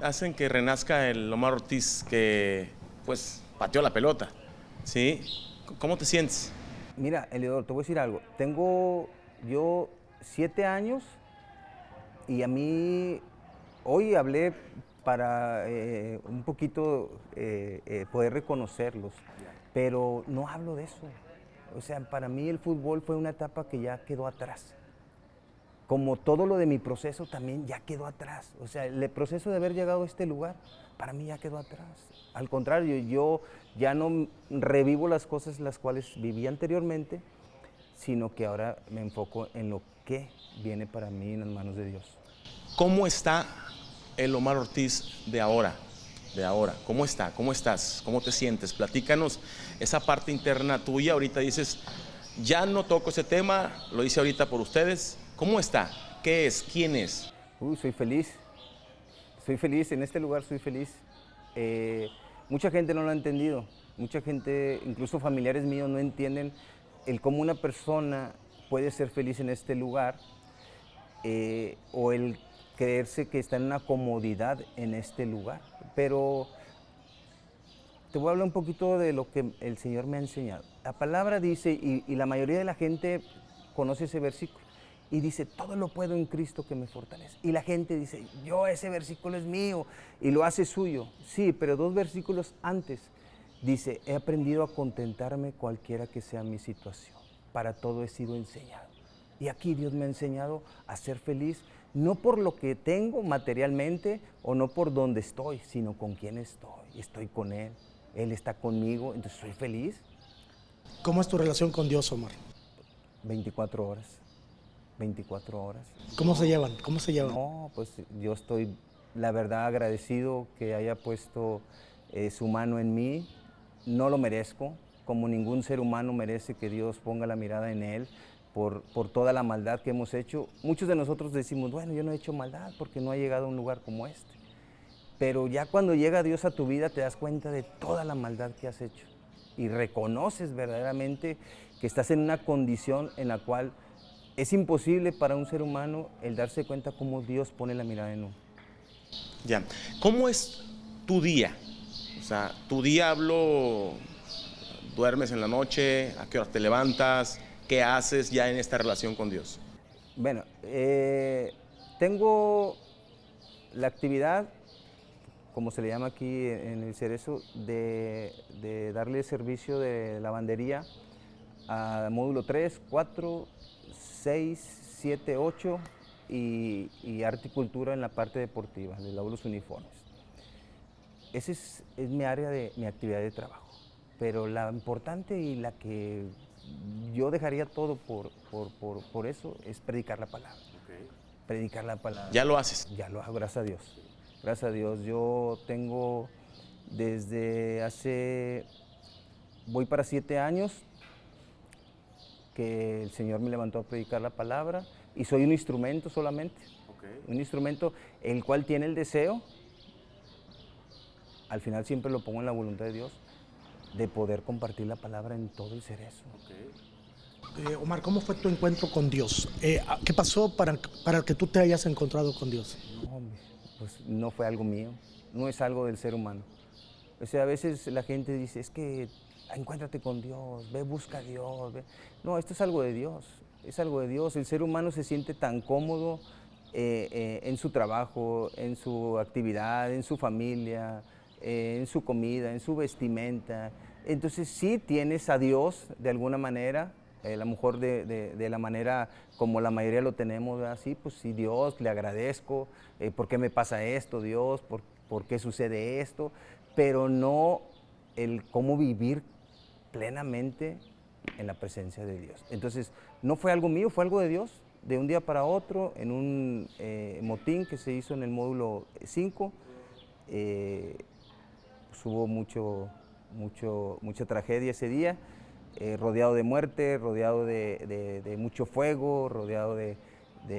hacen que renazca el Omar Ortiz que, pues, pateó la pelota, ¿sí? ¿Cómo te sientes? Mira, Eliodoro, te voy a decir algo. Tengo yo 7 años y a mí hoy hablé para un poquito poder reconocerlos, pero no hablo de eso. O sea, para mí el fútbol fue una etapa que ya quedó atrás. Como todo lo de mi proceso también ya quedó atrás. O sea, el proceso de haber llegado a este lugar, para mí ya quedó atrás. Al contrario, yo ya no revivo las cosas las cuales viví anteriormente, sino que ahora me enfoco en lo que viene para mí en las manos de Dios. ¿Cómo está el Omar Ortiz de ahora? De ahora, ¿cómo está? ¿Cómo estás? ¿Cómo te sientes? Platícanos esa parte interna tuya. Ahorita dices, ya no toco ese tema, lo hice ahorita por ustedes. ¿Cómo está? ¿Qué es? ¿Quién es? Soy feliz, en este lugar soy feliz. Mucha gente no lo ha entendido, mucha gente, incluso familiares míos, no entienden el cómo una persona puede ser feliz en este lugar o el creerse que está en una comodidad en este lugar. Pero te voy a hablar un poquito de lo que el Señor me ha enseñado. La palabra dice, y la mayoría de la gente conoce ese versículo, y dice, todo lo puedo en Cristo que me fortalece. Y la gente dice, yo ese versículo es mío, y lo hace suyo. Sí, pero 2 versículos antes dice, he aprendido a contentarme cualquiera que sea mi situación. Para todo he sido enseñado. Y aquí Dios me ha enseñado a ser feliz, no por lo que tengo materialmente o no por donde estoy, sino con quién estoy. Estoy con Él, Él está conmigo, entonces soy feliz. ¿Cómo es tu relación con Dios, Omar? 24 horas, 24 horas. ¿Cómo se llevan? ¿Cómo se llevan? No, pues yo estoy, la verdad, agradecido que haya puesto su mano en mí. No lo merezco, como ningún ser humano merece que Dios ponga la mirada en él por toda la maldad que hemos hecho. Muchos de nosotros decimos, bueno, yo no he hecho maldad porque no he llegado a un lugar como este. Pero ya cuando llega Dios a tu vida te das cuenta de toda la maldad que has hecho y reconoces verdaderamente que estás en una condición en la cual es imposible para un ser humano el darse cuenta cómo Dios pone la mirada en uno. Ya. ¿Cómo es tu día? O sea, tu día hablo, duermes en la noche, ¿a qué hora te levantas? ¿Qué haces ya en esta relación con Dios? Bueno, tengo la actividad, como se le llama aquí en el Cerezo, de darle servicio de lavandería a módulo 3, 4, 6, 7, 8 y arte y cultura en la parte deportiva, le lavo los uniformes. Esa es mi área de mi actividad de trabajo. Pero la importante y la que yo dejaría todo por eso es predicar la palabra. Okay. Predicar la palabra. ¿Ya lo haces? Ya lo hago, gracias a Dios. Gracias a Dios. Yo tengo desde hace, voy para 7 años que el Señor me levantó a predicar la palabra y soy un instrumento solamente. Okay. Un instrumento el cual tiene el deseo, al final siempre lo pongo en la voluntad de Dios, de poder compartir la palabra en todo el Cerezo. Okay. Omar, ¿cómo fue tu encuentro con Dios? ¿Qué pasó para que tú te hayas encontrado con Dios? No, pues no fue algo mío, no es algo del ser humano. O sea, a veces la gente dice, es que encuéntrate con Dios, ve, busca a Dios. Ve. No, esto es algo de Dios, es algo de Dios. El ser humano se siente tan cómodo en su trabajo, en su actividad, en su familia, en su comida, en su vestimenta. Entonces sí tienes a Dios de alguna manera, a lo mejor de la manera como la mayoría lo tenemos, así, pues sí, Dios, le agradezco, ¿por qué me pasa esto, Dios? ¿Por qué sucede esto? Pero no el cómo vivir plenamente en la presencia de Dios. Entonces, no fue algo mío, fue algo de Dios, de un día para otro, en un motín que se hizo en el módulo 5, pues hubo mucha tragedia ese día, rodeado de muerte, rodeado de mucho fuego, rodeado de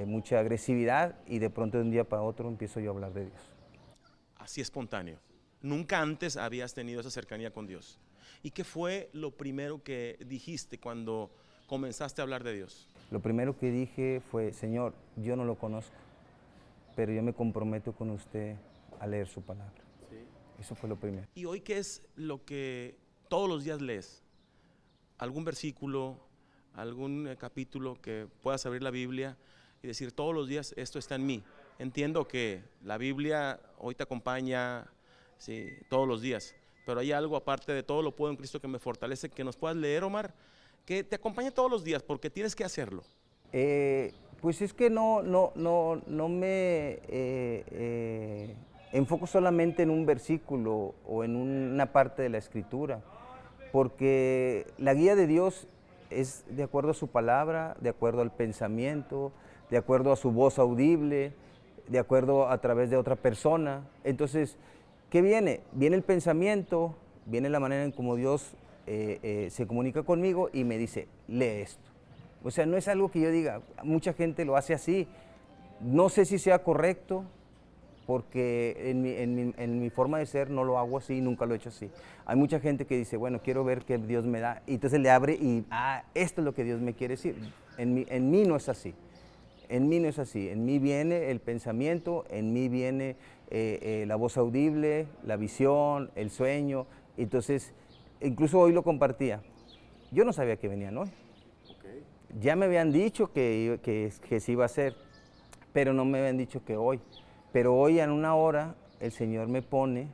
mucha agresividad, y de pronto de un día para otro empiezo yo a hablar de Dios. Así espontáneo. Nunca antes habías tenido esa cercanía con Dios. ¿Y qué fue lo primero que dijiste cuando comenzaste a hablar de Dios? Lo primero que dije fue, Señor, yo no lo conozco, pero yo me comprometo con usted a leer su palabra. Eso fue lo primero. ¿Y hoy qué es lo que todos los días lees? ¿Algún versículo, algún capítulo que puedas abrir la Biblia y decir todos los días esto está en mí? Entiendo que la Biblia hoy te acompaña, sí, todos los días, pero hay algo aparte de todo lo puedo en Cristo que me fortalece, que nos puedas leer, Omar, que te acompañe todos los días porque tienes que hacerlo. Pues es que no me enfoco solamente en un versículo o en una parte de la Escritura, porque la guía de Dios es de acuerdo a su palabra, de acuerdo al pensamiento, de acuerdo a su voz audible, de acuerdo a través de otra persona. Entonces, ¿qué viene? Viene el pensamiento, viene la manera en cómo Dios se comunica conmigo y me dice, lee esto. O sea, no es algo que yo diga, mucha gente lo hace así. No sé si sea correcto, porque en mi forma de ser no lo hago así, nunca lo he hecho así. Hay mucha gente que dice, bueno, quiero ver qué Dios me da, y entonces le abre y, esto es lo que Dios me quiere decir. En mí no es así. En mí no es así. En mí viene el pensamiento, en mí viene la voz audible, la visión, el sueño. Entonces, incluso hoy lo compartía. Yo no sabía que venían hoy. Ya me habían dicho que se iba a hacer, pero no me habían dicho que hoy. Pero hoy en una hora el Señor me pone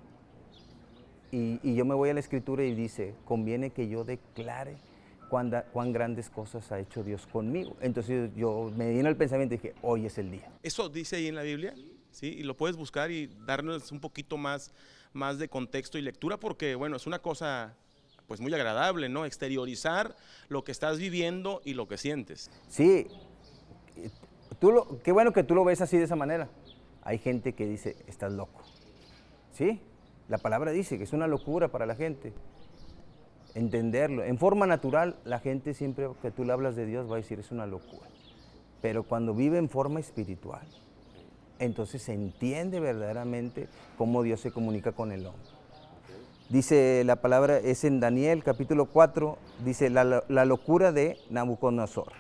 y yo me voy a la Escritura y dice, conviene que yo declare cuán grandes cosas ha hecho Dios conmigo. Entonces yo me vino el pensamiento y dije, hoy es el día. ¿Eso dice ahí en la Biblia? ¿Sí? Y lo puedes buscar y darnos un poquito más de contexto y lectura porque, bueno, es una cosa pues muy agradable, ¿no? Exteriorizar lo que estás viviendo y lo que sientes. Sí, qué bueno que tú lo ves así de esa manera. Hay gente que dice, estás loco. ¿Sí? La palabra dice que es una locura para la gente entenderlo. En forma natural, la gente siempre que tú le hablas de Dios va a decir, es una locura. Pero cuando vive en forma espiritual, entonces se entiende verdaderamente cómo Dios se comunica con el hombre. Dice la palabra, es en Daniel capítulo 4, dice la locura de Nabucodonosor.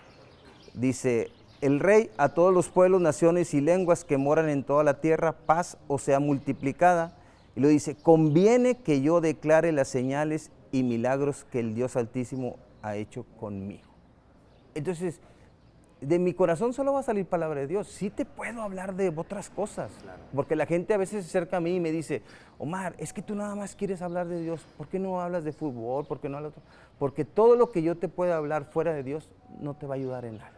Dice, el rey a todos los pueblos, naciones y lenguas que moran en toda la tierra, paz o sea multiplicada. Y lo dice, conviene que yo declare las señales y milagros que el Dios Altísimo ha hecho conmigo. Entonces, de mi corazón solo va a salir palabra de Dios. Sí te puedo hablar de otras cosas, claro. Porque la gente a veces se acerca a mí y me dice, Omar, es que tú nada más quieres hablar de Dios, ¿por qué no hablas de fútbol? ¿Por qué no hablas? Porque todo lo que yo te pueda hablar fuera de Dios no te va a ayudar en nada.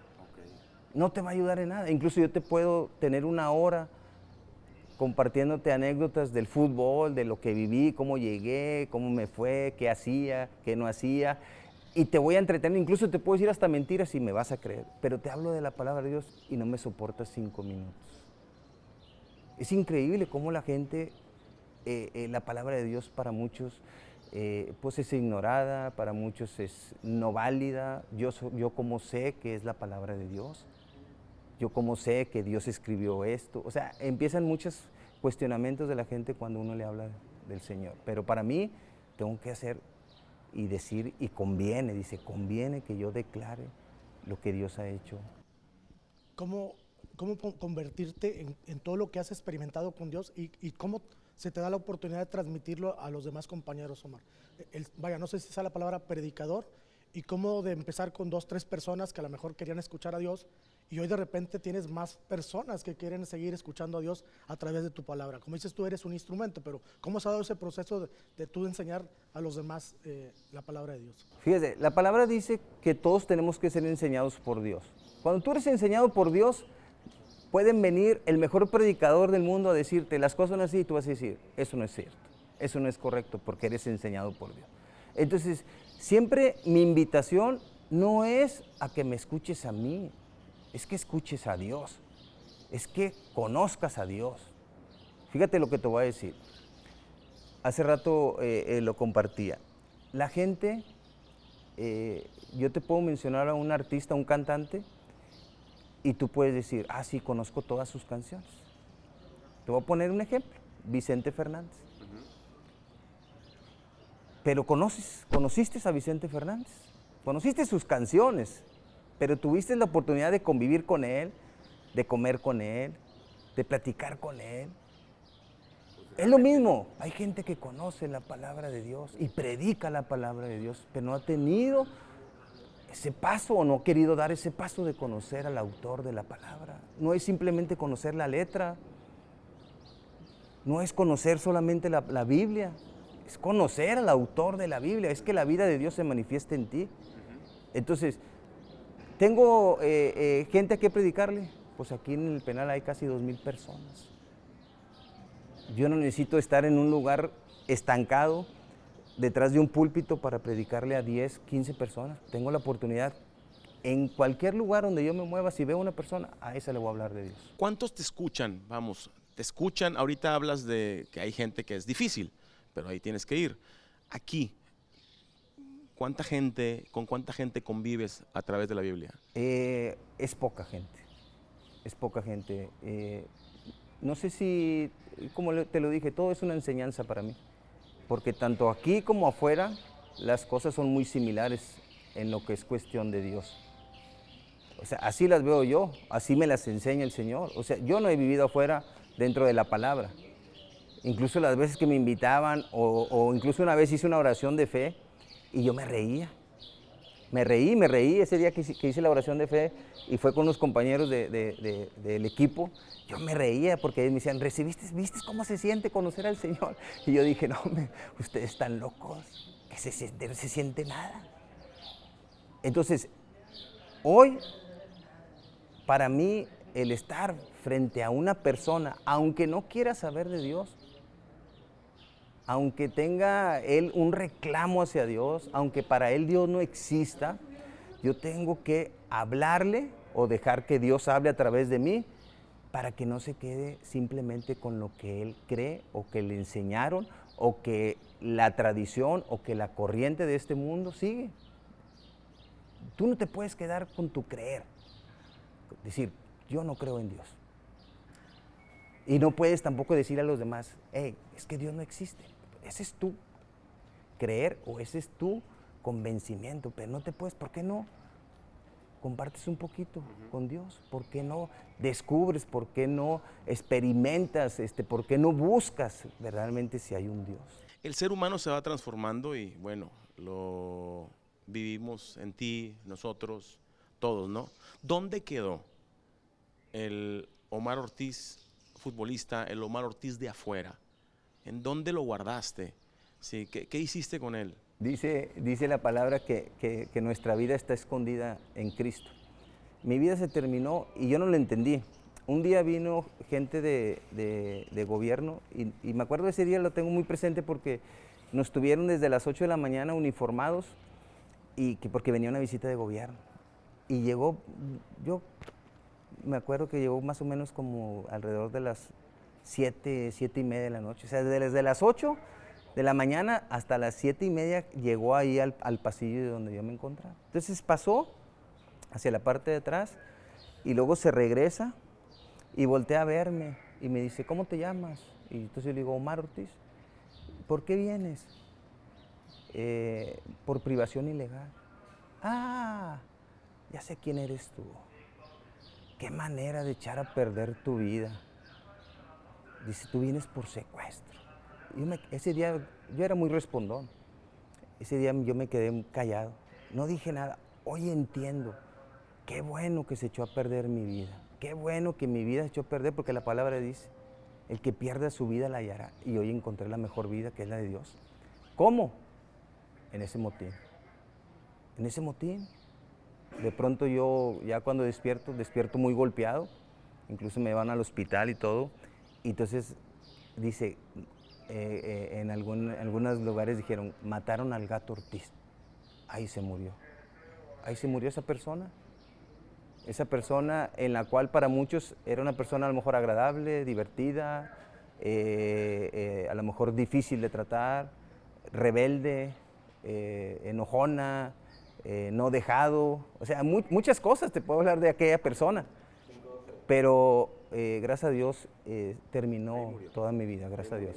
No te va a ayudar en nada. Incluso yo te puedo tener una hora compartiéndote anécdotas del fútbol, de lo que viví, cómo llegué, cómo me fue, qué hacía, qué no hacía. Y te voy a entretener, incluso te puedo decir hasta mentiras y me vas a creer. Pero te hablo de la palabra de Dios y no me soportas 5 minutos. Es increíble cómo la gente, la palabra de Dios para muchos pues es ignorada, para muchos es no válida. Yo como sé que es la palabra de Dios. Yo como sé que Dios escribió esto. O sea, empiezan muchos cuestionamientos de la gente cuando uno le habla del Señor. Pero para mí tengo que hacer y decir, y conviene, dice, conviene que yo declare lo que Dios ha hecho. ¿Cómo convertirte en todo lo que has experimentado con Dios y cómo se te da la oportunidad de transmitirlo a los demás compañeros, Omar? No sé si sea la palabra predicador, y cómo de empezar con 2, 3 personas que a lo mejor querían escuchar a Dios, y hoy de repente tienes más personas que quieren seguir escuchando a Dios a través de tu palabra. Como dices, tú eres un instrumento, pero ¿cómo se ha dado ese proceso de tú enseñar a los demás la palabra de Dios? Fíjese, la palabra dice que todos tenemos que ser enseñados por Dios. Cuando tú eres enseñado por Dios, pueden venir el mejor predicador del mundo a decirte las cosas son así y tú vas a decir, eso no es cierto, eso no es correcto porque eres enseñado por Dios. Entonces, siempre mi invitación no es a que me escuches a mí, es que escuches a Dios, es que conozcas a Dios. Fíjate lo que te voy a decir. Hace rato lo compartía. La gente, yo te puedo mencionar a un artista, un cantante, y tú puedes decir, sí, conozco todas sus canciones. Te voy a poner un ejemplo, Vicente Fernández. Pero conociste a Vicente Fernández, conociste sus canciones, pero tuviste la oportunidad de convivir con él, de comer con él, de platicar con él. Es lo mismo, hay gente que conoce la palabra de Dios y predica la palabra de Dios, pero no ha tenido ese paso o no ha querido dar ese paso de conocer al autor de la palabra. No es simplemente conocer la letra, no es conocer solamente la Biblia, es conocer al autor de la Biblia, es que la vida de Dios se manifieste en ti. Entonces, ¿tengo gente a qué predicarle? Pues aquí en el penal hay casi 2,000 personas. Yo no necesito estar en un lugar estancado detrás de un púlpito para predicarle a 10, 15 personas. Tengo la oportunidad en cualquier lugar donde yo me mueva, si veo una persona, a esa le voy a hablar de Dios. ¿Cuántos te escuchan? Vamos, te escuchan. Ahorita hablas de que hay gente que es difícil, pero ahí tienes que ir. Aquí, ¿con cuánta gente convives a través de la Biblia? Es poca gente, es poca gente. No sé si, como te lo dije, todo es una enseñanza para mí, porque tanto aquí como afuera las cosas son muy similares en lo que es cuestión de Dios. O sea, así las veo yo, así me las enseña el Señor. O sea, yo no he vivido afuera dentro de la palabra. Incluso las veces que me invitaban o incluso una vez hice una oración de fe y yo me reía. Me reí ese día que hice la oración de fe y fue con unos compañeros del equipo. Yo me reía porque ellos me decían, ¿viste cómo se siente conocer al Señor? Y yo dije, no, ustedes están locos, que no se siente nada. Entonces, hoy, para mí, el estar frente a una persona, aunque no quiera saber de Dios, aunque tenga él un reclamo hacia Dios, aunque para él Dios no exista, yo tengo que hablarle o dejar que Dios hable a través de mí para que no se quede simplemente con lo que él cree o que le enseñaron o que la tradición o que la corriente de este mundo sigue. Tú no te puedes quedar con tu creer, decir, yo no creo en Dios. Y no puedes tampoco decir a los demás, hey, es que Dios no existe. Ese es tu creer o ese es tu convencimiento, pero no te puedes, ¿por qué no? Compartes un poquito con Dios, ¿por qué no descubres, por qué no experimentas, por qué no buscas verdaderamente si hay un Dios? El ser humano se va transformando y bueno, lo vivimos en ti, nosotros, todos, ¿no? ¿Dónde quedó el Omar Ortiz futbolista, el Omar Ortiz de afuera? ¿En dónde lo guardaste? Sí, ¿qué hiciste con él? Dice la palabra que nuestra vida está escondida en Cristo. Mi vida se terminó y yo no lo entendí. Un día vino gente de gobierno y me acuerdo de ese día, lo tengo muy presente porque nos tuvieron desde las 8 de la mañana uniformados porque venía una visita de gobierno. Y llegó, yo me acuerdo que llegó más o menos como alrededor de las 7:30 de la noche. O sea, desde las 8 de la mañana hasta las 7:30 llegó ahí al pasillo de donde yo me encontraba. Entonces pasó hacia la parte de atrás y luego se regresa y voltea a verme y me dice, ¿cómo te llamas? Y entonces yo le digo, Omar Ortiz. ¿Por qué vienes? Por privación ilegal. Ah, ya sé quién eres tú. Qué manera de echar a perder tu vida. Dice, tú vienes por secuestro. Ese día yo era muy respondón. Ese día yo me quedé callado. No dije nada. Hoy entiendo. Qué bueno que se echó a perder mi vida. Qué bueno que mi vida se echó a perder porque la palabra dice, el que pierda su vida la hallará. Y hoy encontré la mejor vida que es la de Dios. ¿Cómo? En ese motín. En ese motín. De pronto yo, ya cuando despierto muy golpeado. Incluso me van al hospital y todo. Y entonces dice, en algunos lugares dijeron, mataron al gato Ortiz. Ahí se murió. Ahí se murió esa persona. Esa persona en la cual para muchos era una persona a lo mejor agradable, divertida, a lo mejor difícil de tratar, rebelde, enojona, no dejado. O sea, muchas cosas te puedo hablar de aquella persona. Pero gracias a Dios terminó toda mi vida, gracias a Dios.